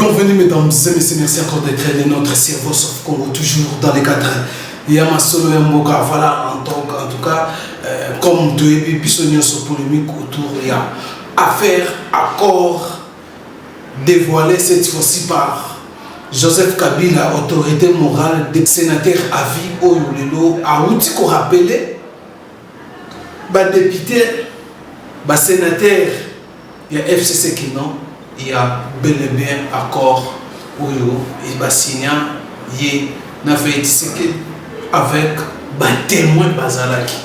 Bienvenue mesdames et messieurs, merci encore d'être de notre cerveau sauf Congo, toujours dans les cadres. Il y a ma solo Mboka, voilà, en tout cas, comme tu es bisogné sur polémique autour, il y a affaire, accord, dévoilé cette fois-ci par Joseph Kabila, autorité morale des sénateurs à vie au Yolelo, a outil qu'on rappelait, député, sénateur, il y a FCC qui non. Il y a bel et bien accord où il va signer avec un témoin Bazalaki.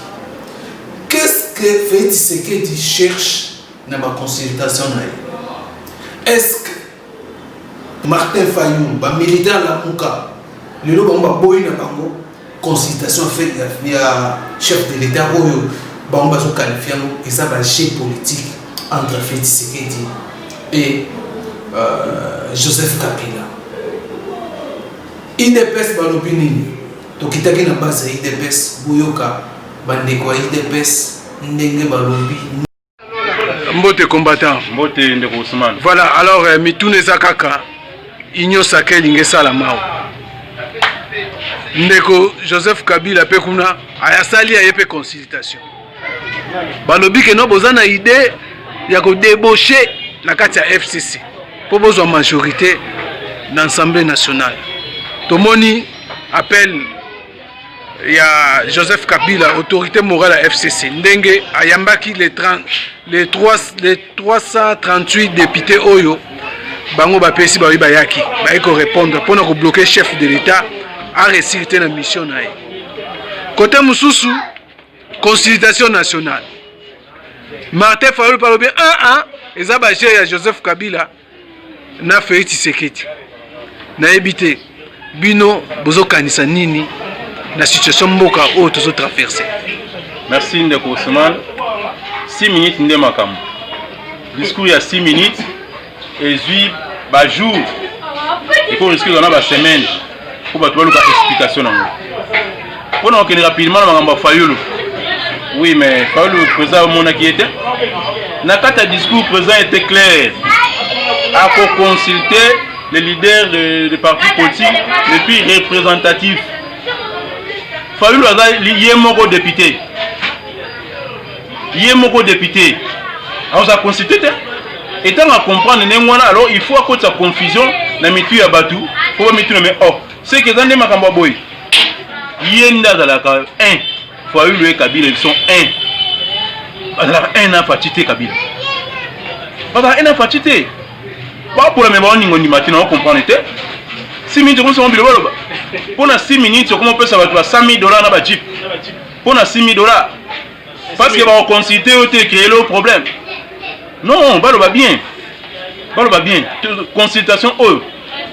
Qu'est-ce que Félix Tshisekedi cherche dans la consultation? Est-ce que Martin Fayou, militaire à la Mouka, le lot va boire une consultation faite il y a chef de l'État où il va se qualifier et ça va chef politique entre Félix Tshisekedi et Joseph Kabila. IDPS balopinini tokitaki na base IDPS buyoka bandeko IDPS ndenge balobi mbote combattant mbote ndeko Ousmane. Voilà, alors mitune zakaka inyo sakeli ngesala mao ndeko Joseph Kabila pe kuna ayasali ayepe consultation balobi ke no bozana idée ya ko débaucher na kati ya FCC pour besoin majorité dans l'Assemblée nationale. Tomoni appelle il y a Joseph Kabila, autorité morale à FCC. Ndenge ayambaki les 338 députés Oyo. Bango bapesi ba bayaki. Ba iko répondre pour nous bloquer chef de l'État à réciter la mission nae. Côté Mususu, consultation nationale. Martin Fayulu parle bien 1-1 et ça ba ya Joseph Kabila na Félix Tshisekedi. Na ebité bino bozo kanisa nini na situation mboka o tozo traverser. Merci ndeko Ousmane. 6 minutes nde makambo. Discours ya 6 minutes et zui ba jour. Il faut risquer dans ba semaine pour ba trouver explication nango. Pour nous que rapidement na makambo Fayulu. Oui mais Fayulu président mona qui était na kata discours président était clair. À consulter les leaders des partis politiques et puis représentatifs. Fayulu a moko député. Moko député. Alors ça consulté. Et tant à comprendre alors il faut à cause de sa confusion na mitu ya batu pour mitu mais oh c'est que dans des makamba boy. Yenda dans la 1 Fayulu et Kabila ils sont 1. Alors 1 a fatigué Kabila. Parce que 1 a fatigué. Pas pour la mémoire ni on matin on comprend était 6 minutes on se mobile pour 6 minutes comment peut ça va $100,000 na ba jeep pour $6,000 parce que va consulter ou créer le problème non va bien consultation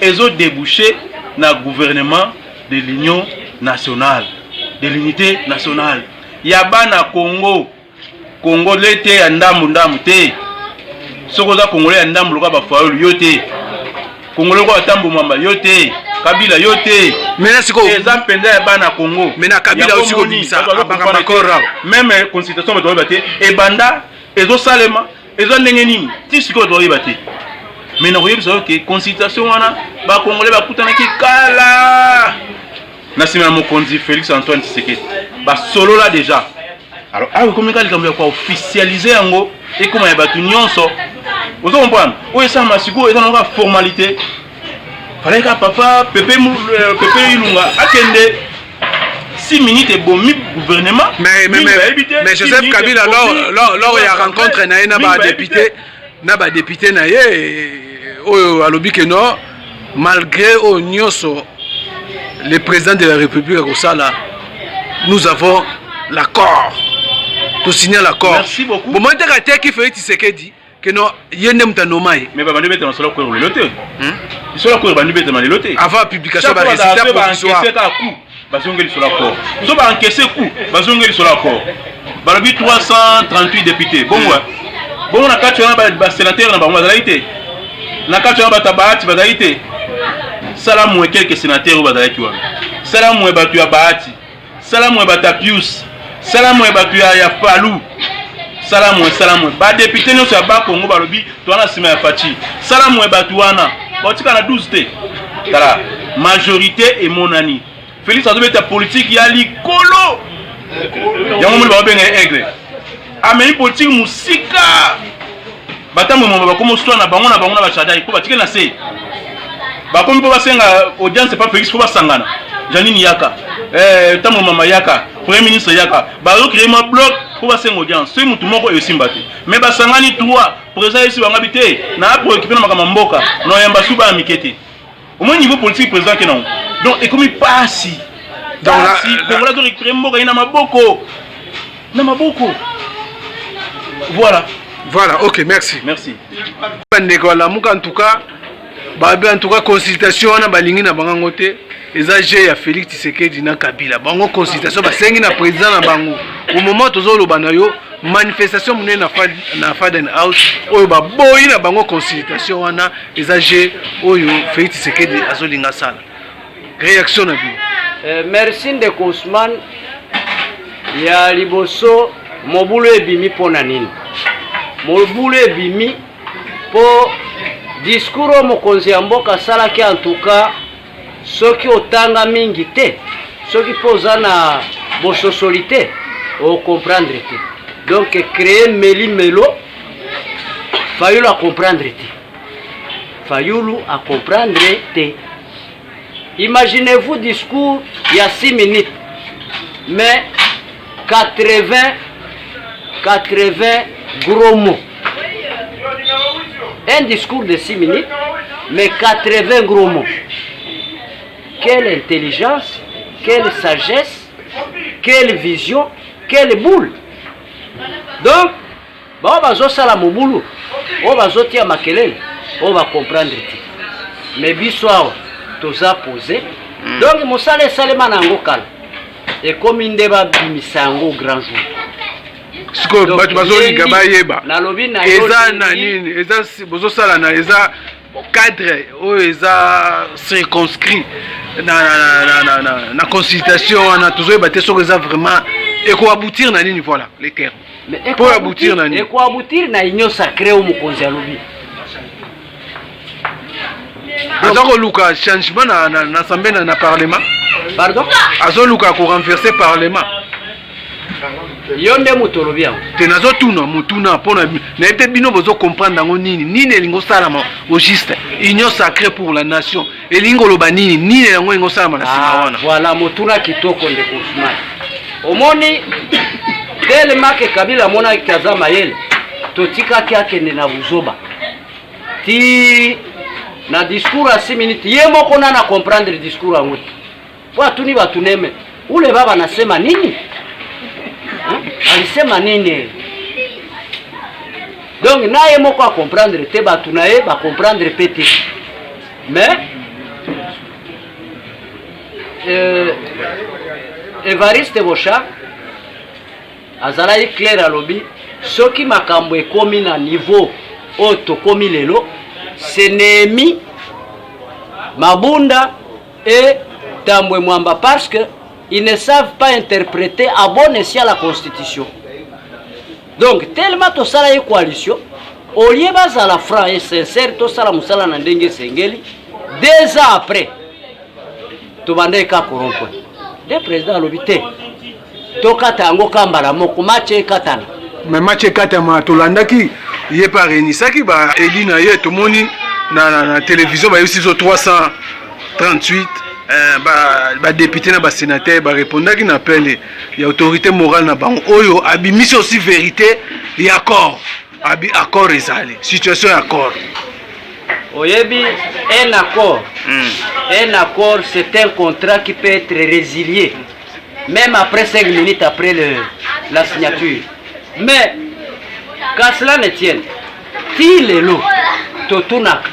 ils ont débouché na gouvernement de l'union nationale de l'unité nationale yaba na Congo l'été ya ndamu te sokoza Congolais ndambu loka ba Fayulu yote Congolais ko atambu mamba yote Kabila yote mena siko exemple penda ya bana Congo mena Kabila aussi ko bimisa abanga makora même consultation ba doyeba e banda ezo salema ezo ndenge nini ti siko doyeba te mena koyeba so que consultation wana ba Congolais ba kutana ki kala na sima mo konzi Félix Antoine Tshisekedi ba solo là déjà alors ah comment quand il va officialiser yango et comment ya batu nyonso vous comprenez où est ça masiko et dans la formalité fallait que papa Pépé Ilunga akende 6 minutes et bon gouvernement mais Joseph Kabila lors il y a rencontre na ba député na ye o alobi que non malgré au nyonso le président de la République Rosala nous avons l'accord. Tu signes l'accord. Merci beaucoup. Bon, moi, je qui fait Tshisekedi que non, il y a un nommé. Mais bandu bete na solo ko le loté. Ils sont là ko bandu bete na le loté. Avant publication ba résultat provisoire. Bazongeli sur l'accord. Ils ont ba encaissé coup, bazongeli sur l'accord. Balobi 338 députés. Bon ouais. Bon na kati na ba sénateur na ba mazalité. Na kati na ba tabati bazalité. Salamu quelques sénateurs bazalaki wa. Salamu batu ya Bahati. Salamu batapius. Salamu batu ya Fallu. Salamu ba député nyonso ya ba Congo balobi to na sima ya Fachi. Salamu batu wana baotika na 12 te tala majorité emonani Félix azobeta politique ya likolo yango moni babenga aigle ameni politique musika batamwe moma bakomo swa na bango na bachadai po batike na se bakomi po basenga audience pas Félix po basangana Janine yaka tamwe mama yaka premier ministre yaka bazo créer ma bloc po basenga audience so mutu moko esimba te mais basangani toi président ici banga bité na pour équiper na makama mboka no yamba suba ya mikete au moins niveau politique président ke non donc et comme il passe donc si Congolais de récupérer mboka ina maboko voilà ok merci ndeko la muka en tout cas consultation wana balingi na bango te eza je ya Félix Tshisekedi na Kabila bango consultation basengi na président na bango au moment tozoloba na yo manifestation mune na Faden House oyo baboyi na bango consultation wana eza je oyo Félix Tshisekedi azolinga sala réaction na bi merci de Ousmane ya liboso mobulu ebimi pona nini mobulu ebimi po discours mokonzi ya mboka salaki en tout cas soki otanga mingi te soki poza na bososolite o comprendre te donc créer melo fayulu a comprendre te imaginez-vous discours il y a 6 minutes mais 80 gros mots. Un discours de 6 minutes, mais 80 gros mots. Quelle intelligence, quelle sagesse, quelle vision, quelle boule. Donc, on va faire ça boulot, on va faire makelele, on va comprendre. Mais bissoir, tout ça posé. Donc, mon salaire seulement en local. Et comme une débat bimisango grand jour. Siko batu bazolinga bayeba eza na nini eza bozosala na eza cadre oyo eza circonscrit na consultation wana tozoyeba te soko eza vraiment ekoaboutir na nini voilà les termes pour aboutir na nini ekoaboutir na union sacrée au mokonzi alobi azokoluka changement na assemblée na parlement pardon azoluka ko renverser parlement yonde mutolobi yango te nazotuna mutuna mpona nayebi te bino bozo comprendre yango nini elingi osalama au juste union sacrée pour la nation elingi oloba nini yango elingi osalama na nsima wana voilà mutuna kitoko ndeko Ousmane omoni tellement que Kabila amonaki kaza mayele totikaki akende na buzoba ti na discours à 6 minutes ye moko na comprendre discours yango po atuni batuneme ule baba nasema nini alisema nini donc naye moko a comprendre te batu naye ba comprendre pete mais Evariste Bocha azalaki clair alobi soki makambo ekomi na niveau oyo tokomi lelo senemi Mabunda et Tambwe Mwamba parce que ils ne savent pas interpréter à bon escient la constitution. Donc tellement to sala une coalition au lieu de la franc et sincère to sala musala na ndenge sengeli 2 ans après to bande ka korompo le président lobité to kata ngo kambala moko match katana mais match katama to landaki ye parenisaki ba elina ye to moni na télévision ba yosi 338 ba député na ba sénateur ba répondaki na appel ya autorité morale na bango oyo abimisi aussi vérité ya accord accord ezali situation ya accord oyebi un accord c'est un contrat qui peut être résilié même après 5 minutes après la signature mais qu'à cela ne tienne ti lelo totuna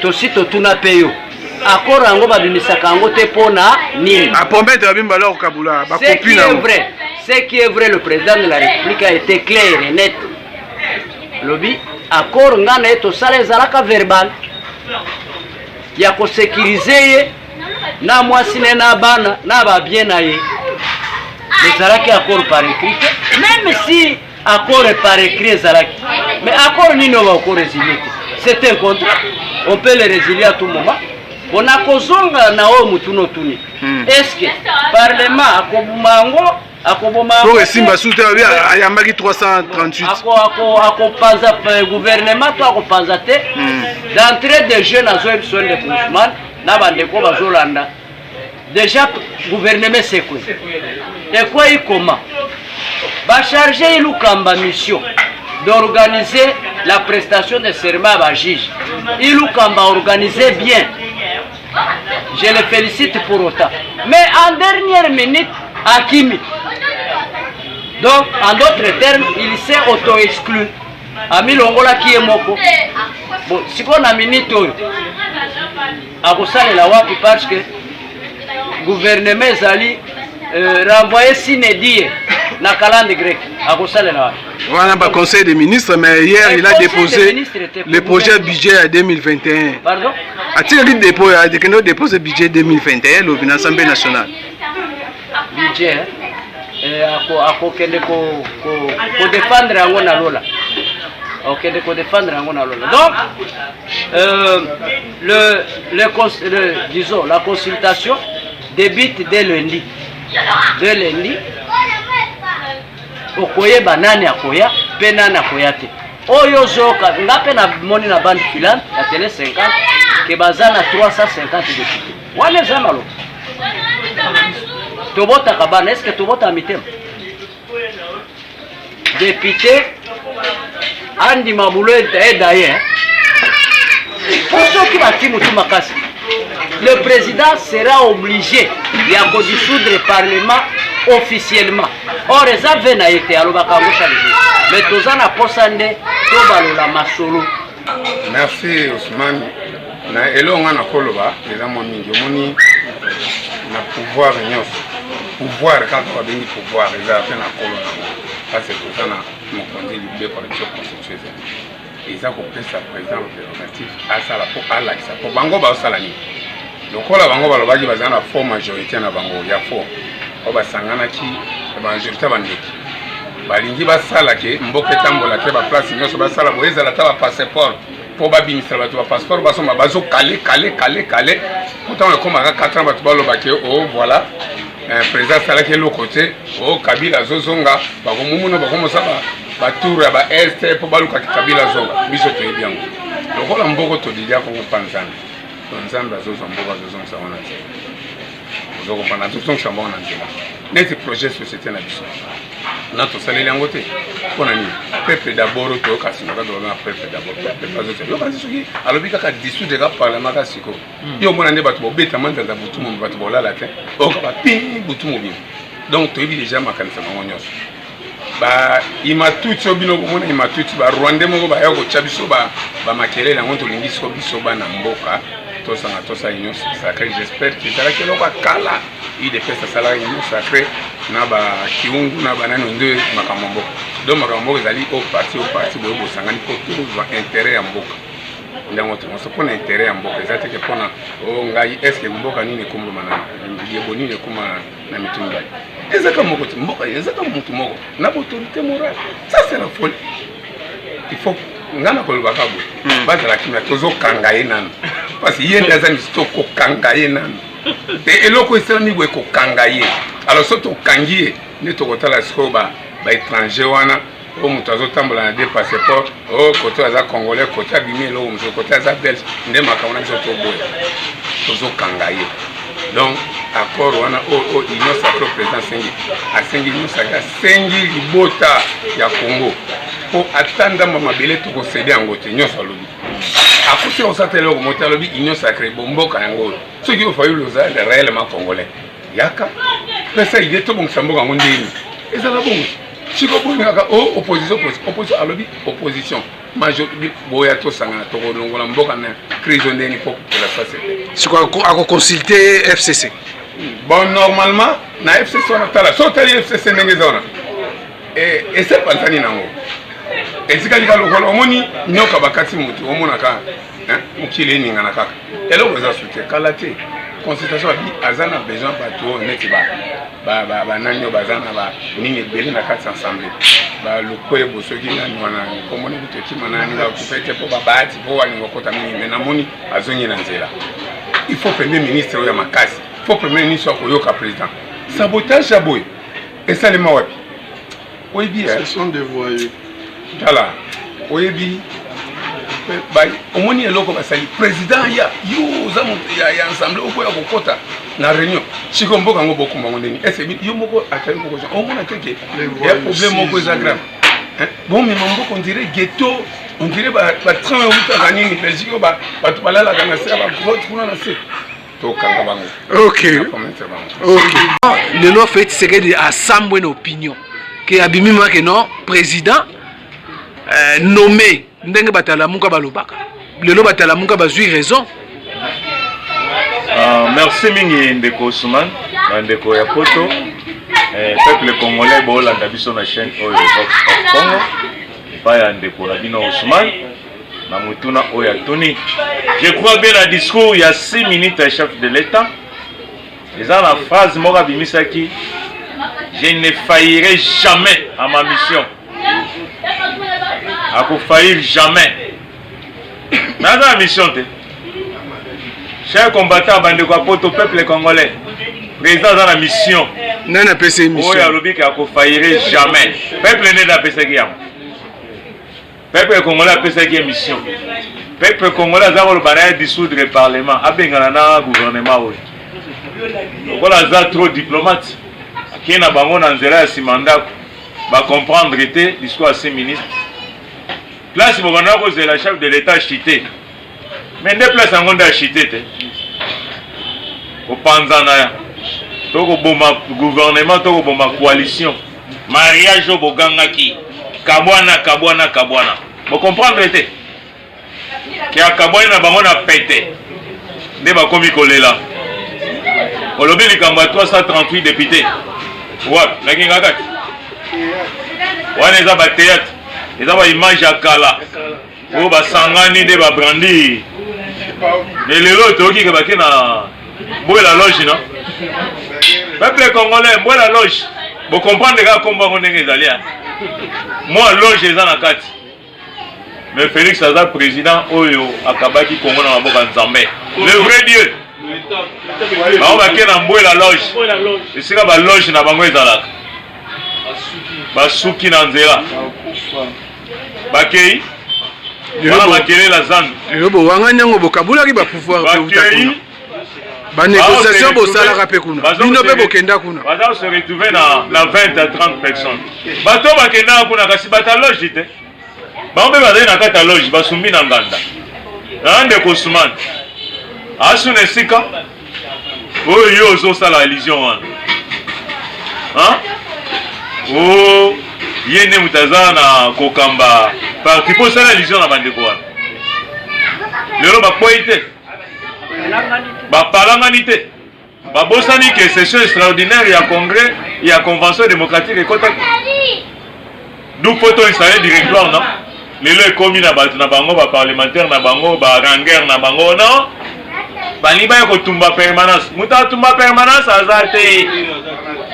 tosi totuna peyo accord yango babimisaka yango te pona nini promettre abimba leur kabula ba copie na ce qui est vrai le président de la République a été clair et net lobi accord ngana eto sala ezalaka verbal ya ko sécuriser na mwasi na bana na ba bien na ye ezalaki accord par écrit même si accord par écrit ezalaki mais accord nini va ko résilier c'est un contrat on peut le résilier à tout moment. On a kozonga na o mutuno tuni. Est-ce que parlement akobumango akobumango pour Simba Souta ayambaki 338 akopanza gouvernement to akopanza te d'entrée de jeunes à zoe besoin de Ousmane na bandeko bazolanda. Déjà gouvernement c'est quoi? Et quoi il comment? Va charger Ilukamba mission d'organiser la prestation de serment à juge. Ilukamba organisé bien. Je le félicite pour autant. Mais en dernière minute, Hakimi. Donc, en d'autres termes, il s'est auto-exclu. Ami Longola qui est moko. Bon, si on a minute, à Gossale la wapi parce que le gouvernement Zali renvoyé s'inédit na calendrier grec. À Gossale la wapi. On a pas conseil des ministres, mais hier il a déposé le projet budget à 2021. Pardon? A-t-il déposé le budget 2021 au l'Assemblée nationale? Budget, ko défendre yango na lola. Ok, ko défendre yango na lola. Donc, disons, la consultation débute dès lundi. Dès lundi. Okoye banani akoya pe nani akoya te oyo zoka ngape na moni na bande filante ya télé 50 ke bazana 350 députés wane zana lo tobota kabana est-ce que tobota mitema député andi mabulo d'ailleurs pour ceux qui bati mutu makasi le président sera obligé de dissoudre le parlement officiellement. Or, les aveux n'a été à l'Obakangosha. Mais tous en apposandé, Tobalola Masolo. Merci Ousmane. Na elonga na koloba, les amis mingi na pouvoir nyos. Pouvoir quand on a béni pouvoir, les affaires na koloba. Ça c'est tout ça na mon conduit libéré par le constitutionnel. Et ça qu'on peut sa président prérogative à ça la pour à la ça pour bango ba salani. Donc la bango ba lobaji bazana fort majorité na bango ya fort. Oba sangana ki majorité bandeki balingi basala ke mboka tambola ke ba place nyoso basala boeza la taba passeport pour ba bimisala bato ba passeport basoma bazo calé pourtant on comme à 4 ans bato baloba ke oh voilà un président sala ke le côté oh Kabila zozonga ba ko mumuno ba ko mosaba ba tour ya ba est pour baluka Kabila zonga biso to bien donc la mboko to didia ko panzana panzana zozo mboka zozonga sa wana vous comprenez tout ça bon dans notre projet société na biso notre salaire en côté on a ni peuple d'abord to kasino ka do na peuple d'abord peuple pas autre yo ba soki alobi kaka dissoudre ka parlement ka siko yo mona ne bato bobeta manza za butu mo bato bolala te o ka ba pin butu mo bi donc to ebi déjà makanisa ngo nyonso ba imatuti obino mona imatuti ba Rwanda mo ba yako chabiso ba makelele ngo to lingiso biso ba na mboka tosa union sacrée. J'espère que ça va être kala il de festa sala union sacrée na ba kiungu na banani ndo makambo donc makambo ezali au parti boyo bosangani pour tout intérêt ya mboka ndango to ko na intérêt ya mboka ezate ke pona o ngai est-ce que mboka nini kombo mana yebo nini kuma na mitunga ezaka moko mboka ezaka mutu moko na autorité morale ça c'est la folie il faut ngana ko lubaka bo bazala kimya tozo kangaye nanu parce que yenda za mistoko kangaye nanu et eloko esalami bwe ko kangaye alors soto kangiye ne to kotala skoba ba étranger wana o mutu azotambola na deux passeports o côté aza congolais côté abimi lo mutu côté aza belge nde makamona biso to boye tozo kangaye donc accord wana o union sacrée président sengi asengi union sacrée sengi libota ya Congo pour attendre mabele to ko céder en gote nyonso lobi akusi on s'attelle au monter lobi union sacrée bomboka yango ce qui faut le za réellement congolais yaka pesa ide to bongisa mboka ngondeni ezala bongo chiko bonga opposition alobi opposition majorité boya to sanga to longola mboka na crise ndeni pour la société c'est quoi à consulter FCC bon normalement na FCC on attend la sortie FCC ndengezona et c'est pas tani nango ezikali ka lokolo omoni nyoka bakati mutu omona ka mukile ninga na kaka elo boza soute kala te consultation azana besoin bato neti ba nani bazana ba ningi beli na kati ensemble ba lokoye bosoki nani wana komoni bitoki manani ba kupete po babati po wani ngokota mingi mena moni azongi na nzela. Il faut premier ministre oya makasi, il faut premier ministre oyoka président. Sabotage ya boy et ça les mawapi. Oyebi ce sont des voyous. Tala oyebi omoni eloko basali président ya yo za ya ensemble okoya kokota na réunion siko mboka ngo bokuma ngondeni ese yo moko atali moko omona teke ya problème moko eza grave bon mais mamboko on dirait ghetto on dirait ba train uta kanini Belgique ba batu balala kana se ba grotte kuna na se to kanga bango. OK. Le lo fait c'est que assemble une opinion que abimima que non président nommé ndenge batala muka balobaka lelo batala muka bazui raison. Merci mingi ndeko Ousmane ndeko ya poto peuple congolais bolanda biso na chaîne oyo Vox of Congo pa ya ndeko Rabino Ousmane na mutuna oya Tony. Je crois bien la discours il y a 6 minutes à chef de l'État. Les a la phrase moko bimisaki je ne faillirai jamais à ma mission. À pour faillir jamais. Mais dans la mission, chers combattants, bande de poto peuple congolais, président dans la mission. Non, on a mission. Oh, il y a l'objet qui a faillir jamais. Peuple n'est pas pensé qu'il y a. Peuple congolais a pensé qu'il y a mission. Peuple congolais a le barrage dissoudre le parlement. A bien gagné gouvernement. Voilà, ça trop diplomate. Qui n'a pas mon anzela si mandat va comprendre était discours à 6 ministres. Place si vous avez la chef de l'État chité. Mais ne place en gonda chité. Au Panzana, au gouvernement, au ma coalition. Mariage au Bogangaki. Kabwana. Vous comprenez était. Qui a Kabwana a pété. Ne va comme il là. Au lobby, il y a 338 députés. Ouais, mais qui a gagné? Ouais, les a théâtre. Les a image à Kala. Oh, bah, Sangani, de Brandi. Mais les autres, qui est na boue la loge, non? Peuple congolais, boue la loge. Vous comprenez les gars, comment on est les alliés? Moi, loge, les a 4. Mais Félix Aza, président, Oyo, Akabaki, Congo, dans la boca Nzambé. Le vrai Dieu. On va qu'il y la loge. Et c'est la loge na bango ezalaka. Basuki na nzela. Bakei. Voilà makele la zan. Yobo wanga nyango bokabula ki ba pouvoir pe utakuna. Ba négociation bo sala pe kuna. Bino pe bokenda kuna. Baza se retrouver na 20 à 30 personnes. Bato bakenda kuna kasi bata loge te. Ba ombe bazali na kata loge basumbi na nganda. Na ndeko Ousmane. Asu nesika. Oh, yo, so ça la religion. Hein? Oh, yene mutaza na kokamba. Par qui pose la religion na bande quoi? Lelo ba poite. Ba palanganité. Ba bosani que session extraordinaire il y a congrès, il y a convention démocratique et contact. D'où photo installé directoire non? Lelo est commis na bango ba parlementaire na bango ba ranger na bango non? Baliba yako tumba permanence. Muta tumba permanence azate.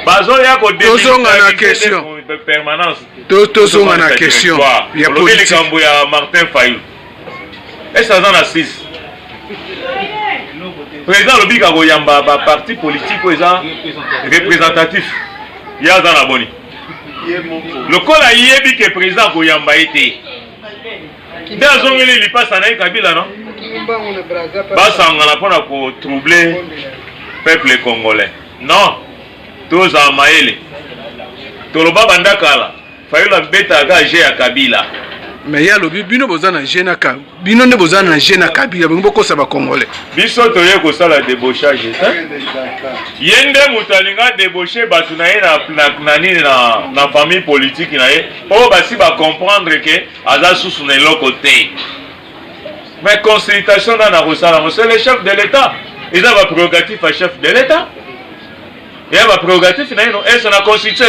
Bazo yako tozonga na question. Permanence. Tozonga na question. Ya politique. Le ya Martin Fayou. Et ça en a 6. Président Lobika Goyamba ba parti politique oza représentatif. Ya za na boni. Le kola yebi que président Goyamba était. Dans zongeli li passe na Kabila non? Basangana pona ko troubler peuple congolais. Non. Tous en maele. Toloba bandakala. Fayula beta gaje ya Kabila. Mais ya lobi bino bozana jena ka. Bino ne bozana jena Kabila boko sa ba congolais. Biso toye ko sala débauchage, hein? Yende mutalinga débaucher batu na ye na famille politique na ye. O basi ba comprendre que aza susu na loko te. Mais consultation dans la Rosala, c'est le chef de l'État. Ils ont un prérogatif à chef de l'État. Il y a un prérogatif, et c'est la constitution.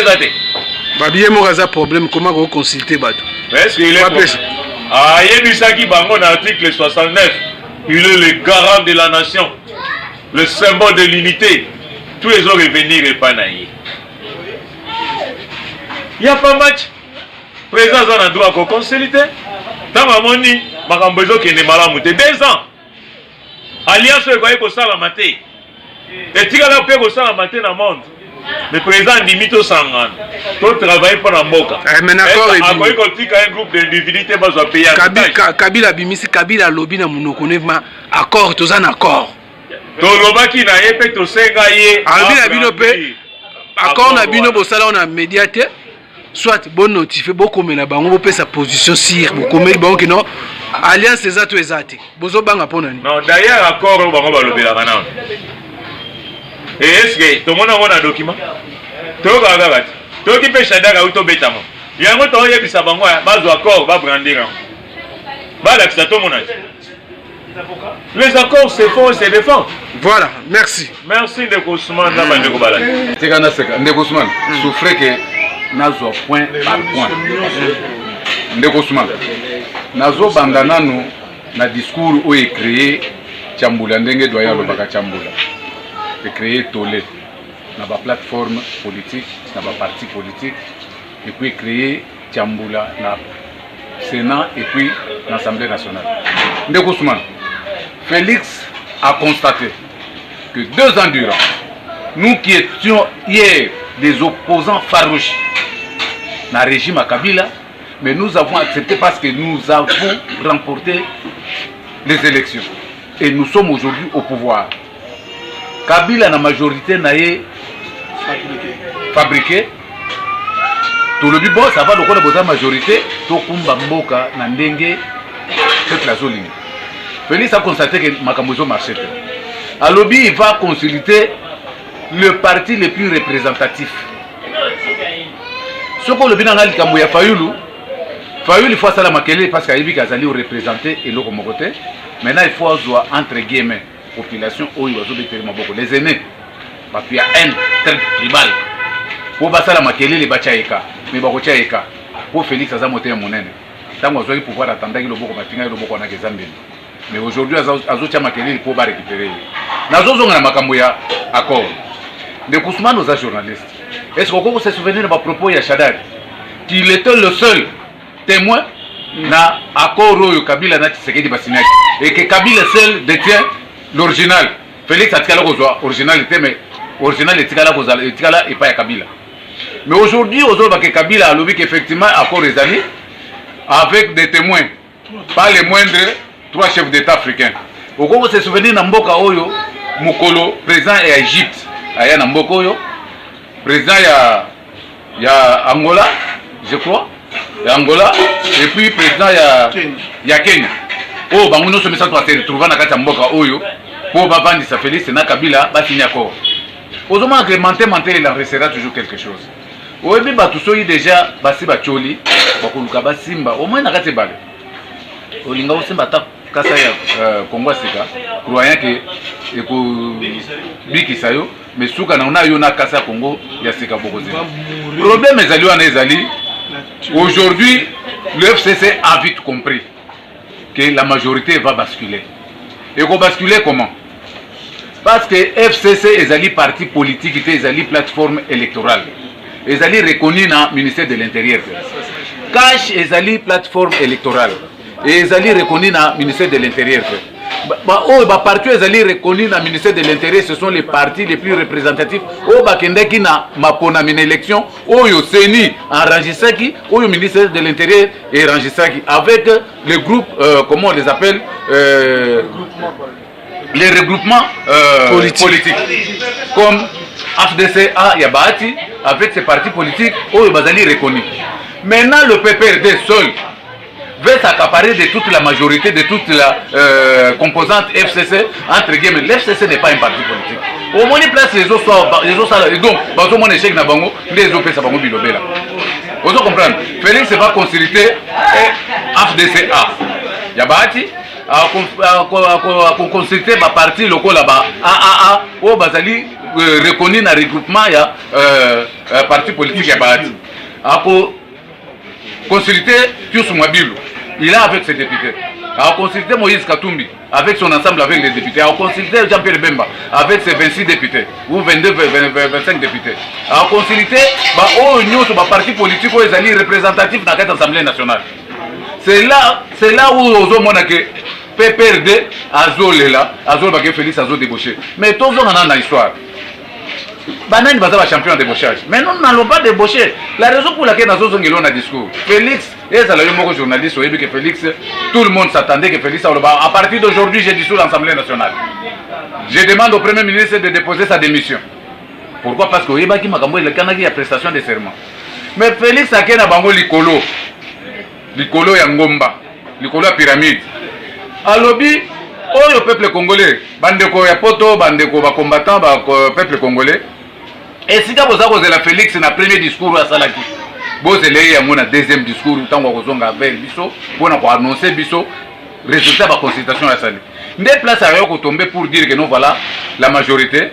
Babie Moraza problème, comment vous consultez Badou? Est-ce qu'il est ah, il y a du Saki Bango dans l'article 69. Il est le garant de la nation. le symbole de l'unité. Tous les autres revenir et pas naïe. Il n'y a pas match. Président a un droit à consulter. Tant à moni, ma cambezo qui est malade, 2 ans. Alliance est ça la maté. Et tu as la paix ça la maté dans le monde. Le président limite au Sangan. Tout travaille pour la Moka. Mais d'accord, un groupe d'individus qui va payer. Kabila Bimisi, Kabila lobby na monokonema accord, tous en accord. Tolobaki na yepe to senga ye. Kabila bino pe accord na bino bosala on a médiateur. Soit bon notifié beaucoup mais na bango bo pe sa position sur beaucoup mais bango qui non alliance ezato ezate. Bozo banga pona ni. Non, d'ailleurs accord bango ba lobela kana. Et est-ce que tout le monde a un document? Tout le monde a un document. Tout le monde a un document. Il y a un autre qui a un accord, va brandir. Les accords se font et se défendent. Voilà, merci. Merci de Kousman. Ndeko Ousmane, souffrez que nazo point par point. Ndeko Ousmane, nazo bandana nous na discours où est créé Chambula ndenge doya lobaka Chambula. De créer Tolé dans la plateforme politique, dans la parti politique, et puis créer Tchambula dans le Sénat et puis dans l'Assemblée nationale. Ndeko Ousmane, Félix a constaté que 2 ans durant, nous qui étions hier des opposants farouches dans le régime à Kabila, mais nous avons accepté parce que nous avons remporté les élections. Et nous sommes aujourd'hui au pouvoir. Kabila na majorité naie fabriqué. Tout le bon ça va le connaître la majorité. Tout kumba mboka na ndenge cette la zone. Félix a constaté que Makambozo marchait. Alobi il va consulter le parti le plus représentatif. Ce qu'on le bien dans le ya Fayulu. Fayulu il faut ça la makele parce qu'il y a des représentés et l'autre côté. Maintenant il faut avoir entre guillemets population les aînés parce qu'il y a un trait tribal pour passer la makele les bachaïka mais bachaïka pour Félix aza moté monene tant qu'on soit pouvoir attendre que le boko matinga le boko na kezambeli mais aujourd'hui azo tia makele pour ba récupérer nazo zonga na makambo ya accord de Kousman nos journalistes est-ce qu'on peut se souvenir de propos ya Shadari qu'il était le seul témoin na accord oyo Kabila na Tshisekedi basinaki et que Kabila seul détient l'original. Félix a tiré l'originalité, mais l'original est tiré et pas Kabila. Mais aujourd'hui, que Kabila a lobby qu'effectivement, accord les amis, avec des témoins, pas les moindres, 3 chefs d'État africains. Au Congo, se souvenir Namboka Oyo, Mukolo, président et Égypte, Aya Namboka Oyo, président il y a Angola, je crois, Angola, et puis président il y a Kenya. Oh, bah, nous sommes se trouver dans la mboka Oyo pour vendre sa Félix na Kabila, bah, signer accord. Aux hommes agrémentés, il en restera toujours quelque chose. Oui, mais bah, tout ça, déjà, bah, si bah, Choli, bah, Koluka, bah, Simba, au moins, n'a pas de balle. Au Linga, aussi, bah, Kasa ya Congo Sika, croyant que, et pour Biki Sayo, mais Souka, on a eu na Kasa Congo, il y a Sika Bogozi. Le problème est allé en Ezali. Aujourd'hui, le FCC a vite compris que la majorité va basculer. Et qu'on basculer comment? Parce que FCC est un parti politique, est une plateforme électorale. Est reconnu dans le ministère de l'Intérieur. Cash est une plateforme électorale. Et est reconnu dans le ministère de l'Intérieur. Les partis reconnus dans le ministère de l'Intérieur, ce sont les partis les plus représentatifs. Qui na une élection, au Séni en Rangisaki, au ministère de l'Intérieur et Rangisaki, avec les groupes, comment on les appelle, les regroupements politiques. Comme FDCA Yabati, avec ces partis politiques, au Bazali reconnus. Maintenant, le PPRD seul veut s'accaparer de toute la majorité, de toute la composante FCC, entre guillemets. L'FCC n'est pas un parti politique. Au moins, il place les autres salariés. Donc, dans mon échec, les autres ça va vous bilobéla. Vous comprenez? Félix va consulter FDCA. Yabati a consulté ma parti local là-bas. AAA, au Bazali, reconnu dans le regroupement, il y a parti politique Yabati. A consulté Pius Mwabilu. Il est avec ses députés. a consulté Moïse Katumbi avec son ensemble avec les députés, a consulté Jean-Pierre Bemba avec ses 26 députés ou 22, 25 députés, a consulté le parti politique où ils sont représentatifs dans l'Assemblée nationale. C'est là où on a que PPRD Azolela, Azol Félix Azol débauché. Mais tous on en a une histoire. Banane va être champion de débauchage. Mais nous n'allons pas débaucher. La raison pour laquelle nous avons un discours. Félix, et ça le journaliste, que Félix, tout le monde s'attendait que Félix, à partir d'aujourd'hui, j'ai dissous l'Assemblée nationale. Je demande au Premier ministre de déposer sa démission. Pourquoi? Parce qu'il y a la prestation de serment. Mais Félix a un bango likolo. Likolo ya ngomba. Likolo ya pyramide. Alobi, le peuple congolais, bandeko ya poto, bandeko ba combattant, ba peuple congolais. Et si vous avez la Félix na premier discours à Salaki, vous avez un deuxième discours tant que vous avez vers biso, pour annoncer biso résultat de la consultation à Sali. Des places à tomber pour dire que nous voilà la majorité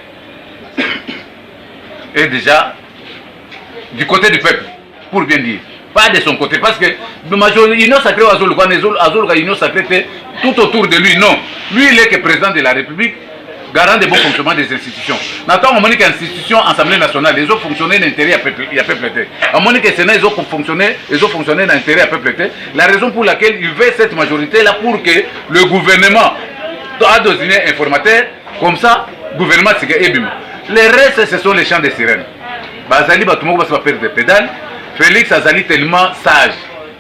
est déjà du côté du peuple, pour bien dire. Pas de son côté, parce que la majorité, l'union sacrée Azul, l'union sacrée tout autour de lui, non. Lui, il est que président de la République, garant de bon fonctionnement des institutions. Maintenant, on dit qu'institution, Assemblée nationale, ils ont fonctionné dans l'intérêt à peuple. On dit que le Sénat, ils ont fonctionné dans l'intérêt à peuple. La raison pour laquelle il veut cette majorité-là, pour que le gouvernement a désigné un informateur, comme ça, le gouvernement, c'est que les restes, ce sont les chants des sirènes. Bazali, tout le monde va se perdre des pédales. Félix Azali tellement sage,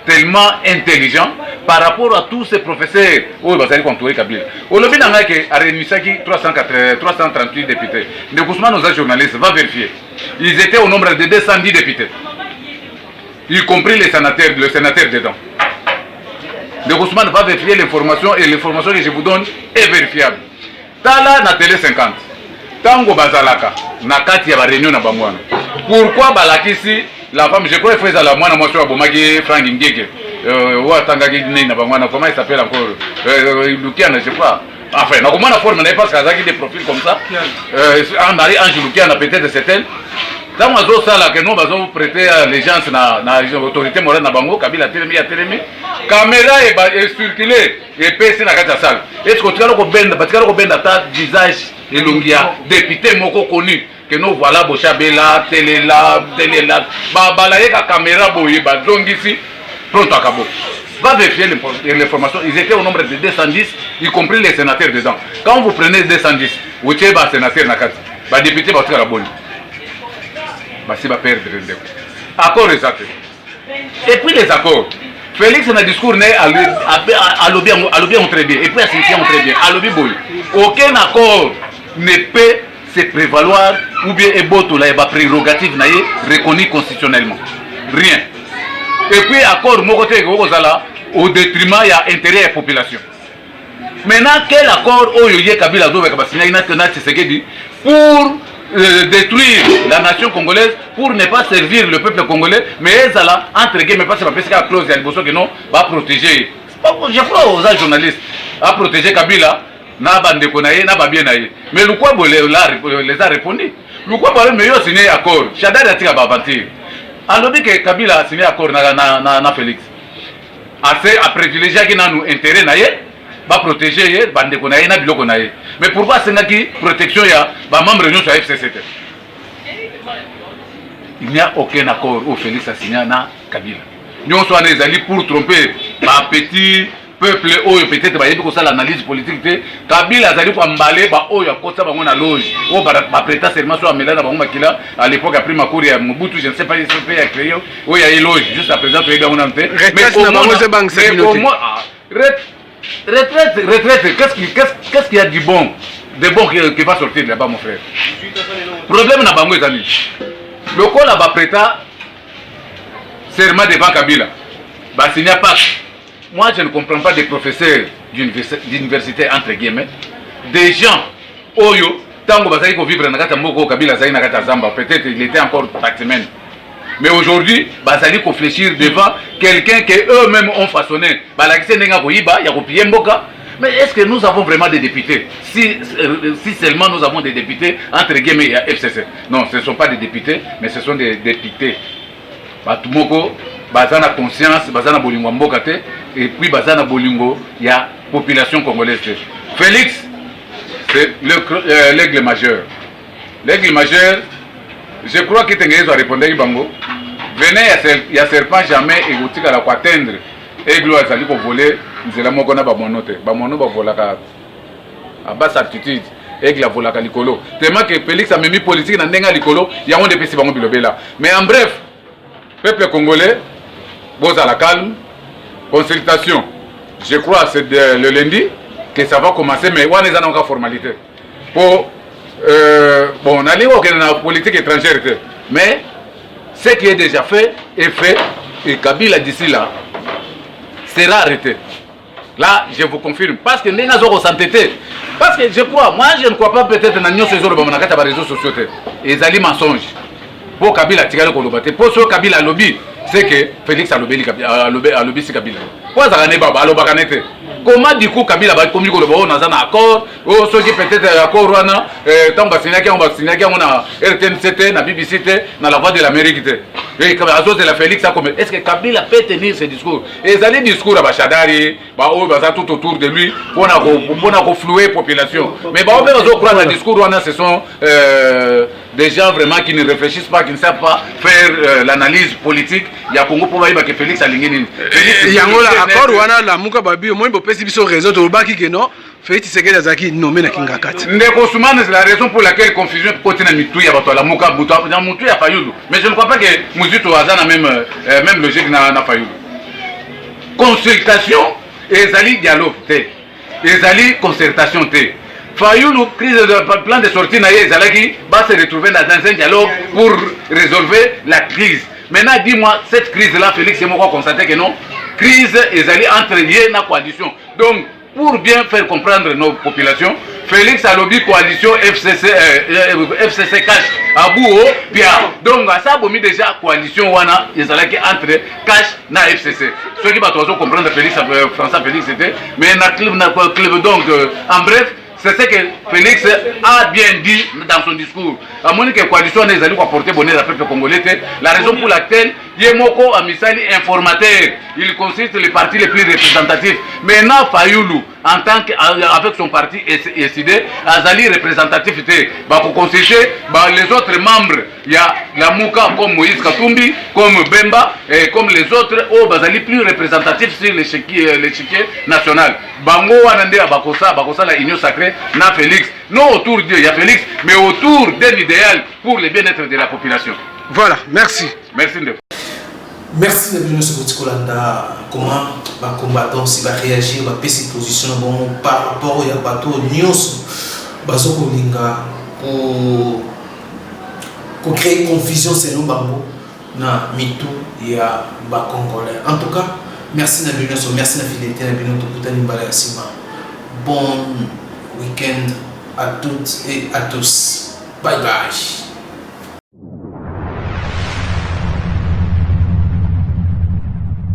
tellement intelligent par rapport à tous ces professeurs où Bazali contouré Kabila. Au lobby n'a a réuni 338 députés. Le Kousman, nos journalistes, va vérifier. Ils étaient au nombre de 210 députés, y compris le sénateur dedans. Le Kousman va vérifier l'information et l'information que je vous donne est vérifiable. Tala na télé 50. Tango Bazalaka, na kati ya réunion na bangwana. Pourquoi balakisi la femme, je crois qu'il faut la moine, moi je suis à Bomagé, Frank Ngege, comment il s'appelle encore, Lukiana, je sais pas. Enfin, on a la forme, mais pas qu'il y a des profils comme ça. Ange Lukiana, peut-être c'est elle. Dans ma zone, ça, que nous avons prêté allégeance à l'autorité morale de Bango, Kabila Télémi, caméra est circulée et PC dans la salle. Est-ce que tu as le visage et l'ongia, député Moko connu? Que nous voilà Bochabela, télé là, balaye la caméra boye, donc ici, pronto à Cabo. Va vérifier l'information, ils étaient au nombre de 210, y compris les sénateurs dedans. Quand vous prenez 210, vous avez un sénateur dans le député va faire la bonne. C'est va perdre le accord exact. Et puis les accords. Félix dans le discours à lobby très bien, et puis à Cynthia très bien, à lobby boy. Aucun accord ne peut se prévaloir ou bien eboto la prérogative reconnu constitutionnellement. Rien. Et puis accord mon côté au détriment il y a intérêt à la population. Maintenant quel accord oyoye Kabila do avec Bassina Inational Tshisekedi pour détruire la nation congolaise, pour ne pas servir le peuple congolais, mais ezala entre guillemets parce que parce que la clause ya liboso que non va protéger. Je crois aux journalistes à protéger Kabila. Na bande konaye na babie naye mais le quoi les a répondu le quoi parle mais yo signé accord Chadari a tiré ba aventure alors que Kabila a signé accord na Félix assez à privilégier qui na nous intérêt naye va protéger bande konaye na biloko naye mais pourquoi c'est qui protection ya ba membre de notre FCCT? Il n'y a aucun accord où Félix a signé na Kabila nous sommes les alliés pour tromper ma petit peuple oyo peut-être ba yebi ko sala analyse politique te Kabila azali ko mbale ba oyo akota bango na loge o ba prêta serment sur amela na bango makila à l'époque après ma cour ya Mobutu je ne sais pas si c'est à créer o ya loge juste à présent tu bango na te mais au moins retraite qu'est-ce qu'il y a du bon qui va sortir là-bas mon frère problème na bango ezali le col ba prêta serment devant Kabila ba signa pas. Moi, je ne comprends pas des professeurs d'université, entre guillemets, des gens, Oyo, tant que vous vivre dans la Moko, Kabila Zaïna Zamba, peut-être il était encore taximen. Mais aujourd'hui, Bazali faut fléchir devant quelqu'un qu'eux-mêmes ont façonné. Mais est-ce que nous avons vraiment des députés? Si seulement nous avons des députés, entre guillemets, il y a FCC. Non, ce ne sont pas des députés, mais ce sont des députés. Batumoko, baza na conscience baza na bolingo mboka te et puis baza na bolingo ya population congolaise te. Félix c'est l'aigle majeur. L'aigle majeur, je crois que Tengezo a répondu à Bango. Venez, il y a serpent jamais et vous tirez à la atteindre. Aigle a sali pour voler, nous allons mokona ba monote. Ba mono ba volaka à basse altitude. Aigle a volaka likolo. Tellement que Félix a mis politique dans ndenga likolo, il y a un des petits bango bilobela. Mais en bref, peuple congolais, boz à la calme, consultation. Je crois c'est le lundi que ça va commencer, mais on est encore formalité. Pour bon, on a dit que la politique étrangère, mais ce qui est déjà fait est fait, et Kabila d'ici là sera arrêté. Là, je vous confirme, parce que nous avons s'entêté. Parce que je crois, moi je ne crois pas peut-être dans les réseaux sociaux, et les mensonges. Pour Kabila, pour ce Kabila lobby, c'est que Félix a lobby c'est Kabila. Pour ça, comment du coup Kabila va communiquer on a un accord, ou ceux qui peut-être accord tant on a RTNCT, na BBC, dans la voix de l'Amérique. Et de la Félix, est-ce que Kabila peut tenir ce discours? Et ça les discours à Bachadari, tout autour de lui, pour flouer la population. Mais on peut croire dans le discours, ce sont des gens vraiment qui ne réfléchissent pas, qui ne savent pas faire l'analyse politique. Il y a Congo pour voir que Félix a ligné. Il y a un accord, la Mouka Babi, au moins, il peut pas réseau de Obaki que non. Félix Tshisekedi Azaki nommé na Kingakati. Ndeko Soumane, c'est la raison pour laquelle confusion côté na Mitouya la Mouka Bouta dans Mitouya Fayulu. Mais je ne crois pas que Mouzito Azana même logique na Fayulu. Consultation et Zali dialogue té. Et Zali concertation té. Fayulu crise de plan de sortie na Zalaki va se retrouver dans un dialogue pour résolver la crise. Maintenant dis-moi cette crise là Félix c'est moi constater que non crise et Zali entre liés na coalition. Donc pour bien faire comprendre nos populations, Félix a lobby coalition FCC Cash à Bouo, Pia. Donc ça a mis déjà coalition wana ezalaki entre Cash na FCC. Ceux qui vont comprendre Félix, François Félix c'était, mais na club donc en bref. C'est ce que Félix a bien dit dans son discours. À mon avis, la coalition n'est pas apporter bonheur à peuple congolais. La raison pour laquelle Yemoko a mis ça informateur. Il consiste les partis les plus représentatifs. Maintenant, Fayulu, en tant qu'avec son parti SID, Azali représentativité. Pour consulter les autres membres, il y a la Mouka comme Moïse Katumbi, comme Bemba, et comme les autres, Bazali plus représentatifs sur l'échiquier national. Bango Wanande Bakosa, la Union sacrée, na Félix. Non autour d'eux, il y a Félix, mais autour d'un idéal pour le bien-être de la population. Voilà, merci. Merci Ndeko. Merci de ce petit Kolanda. Comment les combattants va réagir, va passer ses positions bon, par rapport à bateau news, bazoko linga pour créer confusion c'est nous bango na mitu ya ba congolais. En tout cas, merci na bino, merci na fidélité na bino to kutani mbala sima. Bon week-end à toutes et à tous. Bye bye.